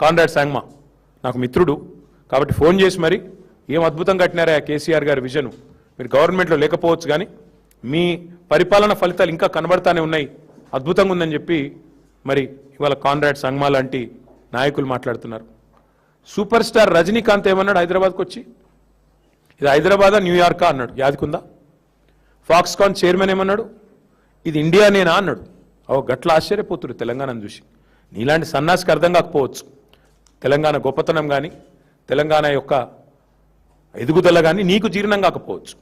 Conrad సాంగ్మా నాకు మిత్రుడు కాబట్టి ఫోన్ చేసి మరి ఏం అద్భుతం కట్టినారా కేసీఆర్ గారి విజన్, మీరు గవర్నమెంట్లో లేకపోవచ్చు కానీ మీ పరిపాలన ఫలితాలు ఇంకా కనబడతానే ఉన్నాయి, అద్భుతంగా ఉందని చెప్పి మరి ఇవాళ కాన్రాడ్ సాంగ్మా లాంటి నాయకులు మాట్లాడుతున్నారు. సూపర్ స్టార్ రజనీకాంత్ ఏమన్నాడు హైదరాబాద్కి వచ్చి, ఇది హైదరాబాదా న్యూయార్కా అన్నాడు, యాదికుందా? ఫాక్స్కాన్ చైర్మన్ ఏమన్నాడు, ఇది ఇండియానేనా అన్నాడు. గట్ల ఆశ్చర్యపోతుడు తెలంగాణను చూసి. నీలాంటి సన్నాసికి అర్థం కాకపోవచ్చు తెలంగాణ గొప్పతనం కానీ తెలంగాణ యొక్క ఎదుగుదల కానీ నీకు జీర్ణం కాకపోవచ్చు.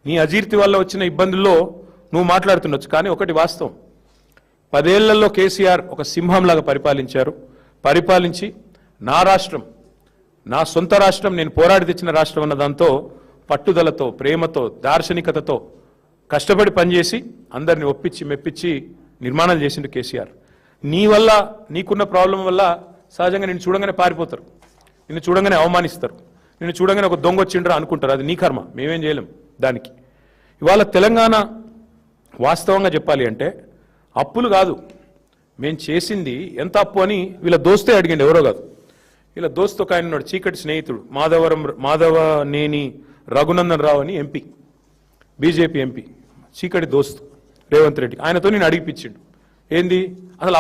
నీ అజీర్తి వల్ల వచ్చిన ఇబ్బందుల్లో నువ్వు మాట్లాడుతుండొచ్చు. కానీ ఒకటి వాస్తవం, 10 ఏళ్లలో కేసీఆర్ ఒక సింహంలాగా పరిపాలించి నా రాష్ట్రం, నా సొంత రాష్ట్రం, నేను పోరాడి తెచ్చిన రాష్ట్రం అన్న దాంతో పట్టుదలతో, ప్రేమతో, దార్శనికతతో కష్టపడి పనిచేసి అందరిని ఒప్పించి మెప్పించి నిర్మాణాలు చేసిండు కేసీఆర్. నీ వల్ల నీకున్న ప్రాబ్లం వల్ల సహజంగా నిన్ను చూడంగానే పారిపోతారు, నిన్ను చూడంగానే అవమానిస్తారు, నిన్ను చూడంగానే ఒక దొంగ వచ్చిండ్రా అనుకుంటారు. అది నీ కర్మ, మేమేం చేయలేం దానికి. ఇవాళ తెలంగాణ వాస్తవంగా చెప్పాలి అంటే అప్పులు కాదు మేం చేసింది, ఎంత అప్పు అని వీళ్ళ దోస్తే అడిగిండు, ఎవరో కాదు. వీళ్ళ దోస్తు ఒక ఆయన ఉన్నాడు, చీకటి స్నేహితుడు, మాధవనేని రఘునందన్ రావు అని ఎంపీ, బీజేపీ ఎంపీ, చీకటి దోస్తు రేవంత్ రెడ్డి. ఆయనతో నేను అడిగిపించిండు, ఏంది అసలు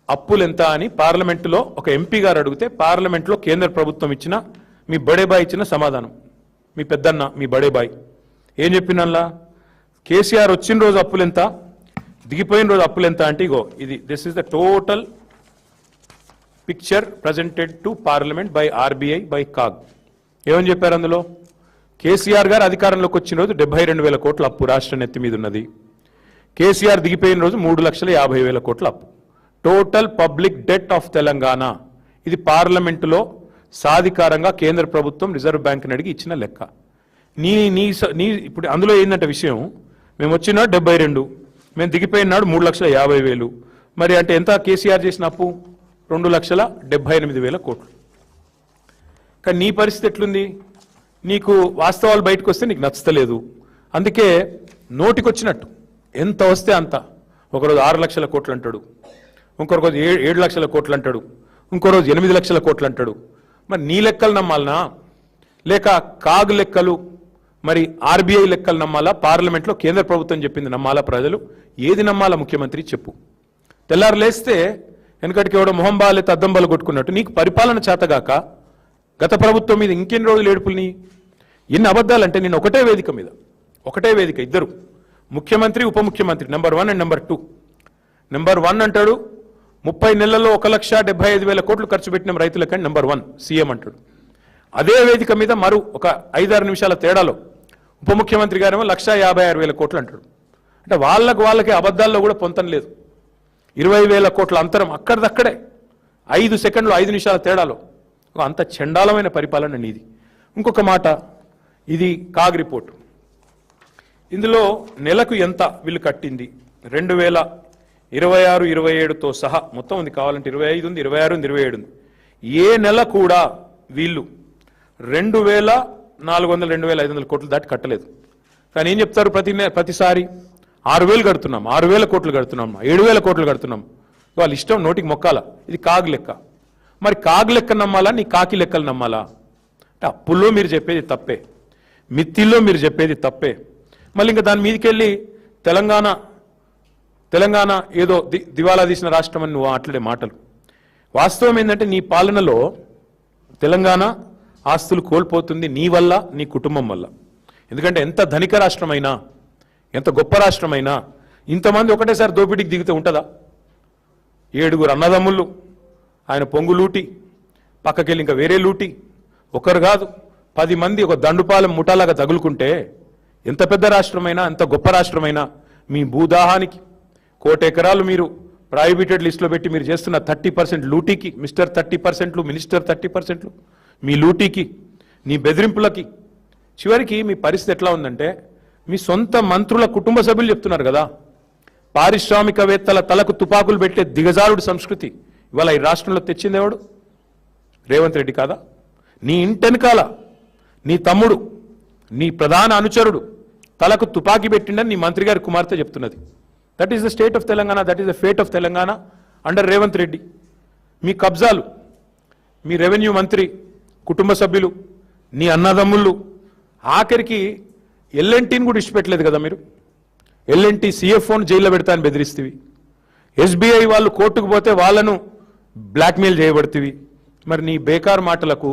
అప్పులు ఎంత అని పార్లమెంటులో ఒక ఎంపీ గారు అడిగితే పార్లమెంట్లో కేంద్ర ప్రభుత్వం ఇచ్చిన, మీ బడేబాయ్ ఇచ్చిన సమాధానం, మీ పెద్దన్న మీ బడేబాయ్ ఏం చెప్పినల్లా, కేసీఆర్ వచ్చిన రోజు అప్పులెంత, దిగిపోయిన రోజు అప్పులెంత అంటే ఇగో ఇది, this is the total picture presented to parliament by RBI by CAG. ఏమని చెప్పారు అందులో, కేసీఆర్ గారు అధికారంలోకి వచ్చిన రోజు 72,000 కోట్ల అప్పు రాష్ట్రం నెత్తి మీద ఉన్నది, కేసీఆర్ దిగిపోయిన రోజు 3,50,000 కోట్ల అప్పు, total public det of Telangana. ఇది పార్లమెంటులో సాధికారంగా కేంద్ర ప్రభుత్వం రిజర్వ్ బ్యాంక్ని అడిగి ఇచ్చిన లెక్క. నీ ఇప్పుడు అందులో ఏంటంటే విషయం, మేము వచ్చిన 72, మేము దిగిపోయిన నాడు 3,50,000, మరి అంటే ఎంత కేసీఆర్ చేసిన అప్పు, 2,78,000 కోట్లు. కానీ నీ పరిస్థితి ఎట్లుంది, నీకు వాస్తవాలు బయటకు వస్తే నీకు నచ్చలేదు, అందుకే నోటికొచ్చినట్టు ఎంత వస్తే అంత, ఒకరోజు 6 లక్షల కోట్లు అంటాడు, ఇంకో రోజు 7 లక్షల కోట్లు అంటాడు, ఇంకో రోజు 8 లక్షల కోట్లు అంటాడు. మరి నీ లెక్కలు నమ్మాలనా లేక కాగ్ లెక్కలు మరి ఆర్బీఐ లెక్కలు నమ్మాలా, పార్లమెంట్లో కేంద్ర ప్రభుత్వం చెప్పింది నమ్మాలా, ప్రజలు ఏది నమ్మాలా ముఖ్యమంత్రి చెప్పు. తెల్లారు లేస్తే వెనకటికి ఎవడో మొహం బాలే తద్దంబలు కొట్టుకున్నట్టు నీకు పరిపాలన చేతగాక గత ప్రభుత్వం మీద ఇంకెన్ని రోజులు ఏడుపుల్ని, ఎన్ని అబద్ధాలంటే నేను ఒకటే వేదిక ఇద్దరు ముఖ్యమంత్రి ఉప ముఖ్యమంత్రి నెంబర్ 1 అండ్ నెంబర్ 2. నెంబర్ 1 అంటాడు 30 నెలల్లో 1,75,000 కోట్లు ఖర్చు పెట్టిన రైతులకని నెంబర్ 1 సీఎం అంటాడు. అదే వేదిక మీద మరో ఒక 5-6 నిమిషాల తేడాలో ఉప ముఖ్యమంత్రి గారేమో 1,56,000 కోట్లు అంటాడు. అంటే వాళ్ళకే అబద్ధాల్లో కూడా పొంతం లేదు. 20,000 కోట్ల అంతరం అక్కడిదక్కడే 5 సెకండ్లు 5 నిమిషాల తేడాలో, అంత చండాలమైన పరిపాలన నీది. ఇంకొక మాట, ఇది కాగ్ రిపోర్టు, ఇందులో నెలకు ఎంత వీళ్ళు కట్టింది 2026-27తో సహా మొత్తం ఉంది, కావాలంటే 25 ఉంది, 26 ఉంది, 27 ఉంది. ఏ నెల కూడా వీళ్ళు 2,400 2,500 కోట్లు దాటి కట్టలేదు. కానీ ఏం చెప్తారు, ప్రతిసారి 6,000 కడుతున్నాం, 6,000 కోట్లు కడుతున్నాం, 7,000 కోట్లు కడుతున్నాం. వాళ్ళ ఇష్టం, నోటికి మొక్కాల. ఇది కాగ్ లెక్క. మరి కాగ్ లెక్క నమ్మాలా, నీ కాకి లెక్కలు నమ్మాలా? అంటే అప్పుల్లో మీరు చెప్పేది తప్పే, మిత్తిల్లో మీరు చెప్పేది తప్పే. మళ్ళీ ఇంకా దాని మీదకి వెళ్ళి తెలంగాణ ఏదో దివాలా తీసిన రాష్ట్రం అని నువ్వు మాట్లాడే మాటలు. వాస్తవం ఏంటంటే నీ పాలనలో తెలంగాణ ఆస్తులు కోల్పోతుంది నీ వల్ల, నీ కుటుంబం వల్ల. ఎందుకంటే ఎంత ధనిక రాష్ట్రమైనా, ఎంత గొప్ప రాష్ట్రమైనా ఇంతమంది ఒకటేసారి దోపిడీకి దిగితే ఉంటుందా? 7 అన్నదమ్ముళ్ళు, ఆయన పొంగు లూటి, పక్కకెళ్ళి ఇంకా వేరే లూటి, ఒకరు కాదు 10 మంది ఒక దండుపాలెం ముఠాలాగా తగులుకుంటే ఎంత పెద్ద రాష్ట్రమైనా, ఎంత గొప్ప రాష్ట్రమైనా మీ భూదాహానికి 1,00,00,000 ఎకరాలు మీరు ప్రైవేటెడ్ లిస్టులో పెట్టి మీరు చేస్తున్న 30% లూటీకి, మిస్టర్ 30%లు, మినిస్టర్ 30%లు, మీ లూటీకి, నీ బెదిరింపులకి చివరికి మీ పరిస్థితి ఎట్లా ఉందంటే, మీ సొంత మంత్రుల కుటుంబ సభ్యులు చెప్తున్నారు కదా, పారిశ్రామికవేత్తల తలకు తుపాకులు పెట్టే దిగజారుడు సంస్కృతి ఇవాళ ఈ రాష్ట్రంలో తెచ్చిందేవాడు రేవంత్ రెడ్డి కాదా? నీ ఇంటెనకాల నీ తమ్ముడు, నీ ప్రధాన అనుచరుడు తలకు తుపాకీ పెట్టిండని నీ మంత్రి గారి కుమార్తె చెప్తున్నది. That is the state of Telangana, that is the fate of Telangana under Revanth Reddy. మీ కబ్జాలు, మీ రెవెన్యూ మంత్రి కుటుంబ సభ్యులు, నీ అన్నదమ్ముళ్ళు, ఆఖరికి ఎల్ఎన్టీని కూడా ఇచ్చిపెట్టలేదు కదా మీరు. ఎల్ఎన్టీ సిఎఫ్ఓను జైల్లో పెడతా అని బెదిరిస్తేవి. ఎస్బీఐ వాళ్ళు కోర్టుకు పోతే వాళ్ళను బ్లాక్మెయిల్ చేయబడుతుంది. మరి నీ బేకార్ మాటలకు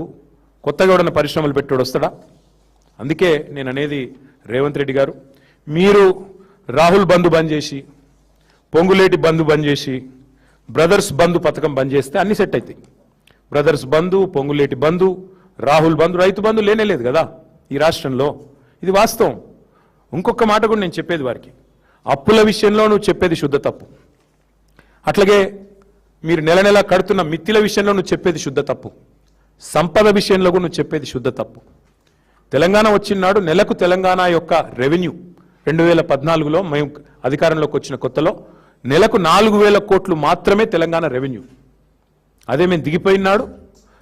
కొత్తగా ఎవడన్న పరిశ్రమలు పెట్టాడు వస్తాడా? అందుకే నేను అనేది రేవంత్ రెడ్డి గారు, మీరు రాహుల్ బంధు బంద్ చేసి, పొంగులేటి బంధు బంద్ చేసి, బ్రదర్స్ బంధు పథకం బంద్ చేస్తే అన్ని సెట్ అవుతాయి. బ్రదర్స్ బంధు, పొంగులేటి బంధు, రాహుల్ బంధు, రైతు బంధు లేనేలేదు కదా ఈ రాష్ట్రంలో. ఇది వాస్తవం. ఇంకొక మాట కూడా నేను చెప్పేది వారికి, అప్పుల విషయంలో నువ్వు చెప్పేది శుద్ధ తప్పు. అట్లాగే మీరు నెల నెల కడుతున్న మిత్తిల విషయంలో నువ్వు చెప్పేది శుద్ధ తప్పు. సంపద విషయంలో కూడా నువ్వు చెప్పేది శుద్ధ తప్పు. తెలంగాణ వచ్చినాడు నెలకు తెలంగాణ యొక్క రెవెన్యూ 2014లో మేము అధికారంలోకి వచ్చిన కొత్తలో నెలకు 4,000 కోట్లు మాత్రమే తెలంగాణ రెవెన్యూ. అదే మేము దిగిపోయినాడు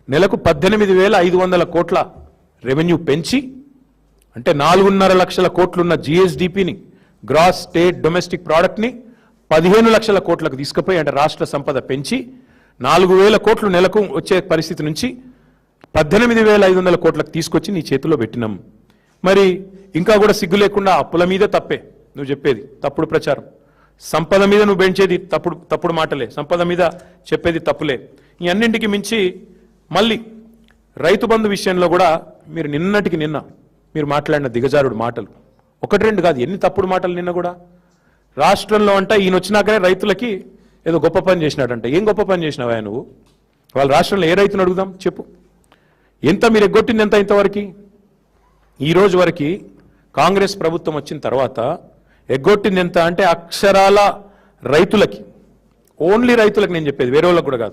నెలకు 18,500 కోట్ల రెవెన్యూ పెంచి, అంటే 4.5 లక్షల కోట్లున్న జిఎస్డిపిని, గ్రాస్ స్టేట్ డొమెస్టిక్ ప్రోడక్ట్ని 15 లక్షల కోట్లకు తీసుకుపోయి, అంటే రాష్ట్ర సంపద పెంచి 4,000 కోట్లు నెలకు వచ్చే పరిస్థితి నుంచి 18,500 కోట్లకు తీసుకొచ్చి నీ చేతిలో పెట్టినాం. మరి ఇంకా కూడా సిగ్గు లేకుండా అప్పుల మీద తప్పే నువ్వు చెప్పేది, తప్పుడు ప్రచారం. సంపద మీద నువ్వు పెంచేది తప్పుడు మాటలే, సంపద మీద చెప్పేది తప్పులే. ఈ అన్నింటికి మించి మళ్ళీ రైతు బంధు విషయంలో కూడా మీరు నిన్నటికి నిన్న మీరు మాట్లాడిన దిగజారుడు మాటలు 1-2 కాదు, ఎన్ని తప్పుడు మాటలు నిన్న కూడా. రాష్ట్రంలో అంటే ఈయన వచ్చినాకనే రైతులకి ఏదో గొప్ప పని చేసినాడంట. ఏం గొప్ప పని చేసినావా నువ్వు? వాళ్ళ రాష్ట్రంలో ఏ రైతును అడుగుదాం చెప్పు. ఎంత మీరు ఎగ్గొట్టింది ఎంత ఇంతవరకు? ఈ రోజు వరకు కాంగ్రెస్ ప్రభుత్వం వచ్చిన తర్వాత ఎగ్గొట్టింది ఎంత అంటే అక్షరాల రైతులకి, ఓన్లీ రైతులకు నేను చెప్పేది, వేరే వాళ్ళకి కూడా కాదు.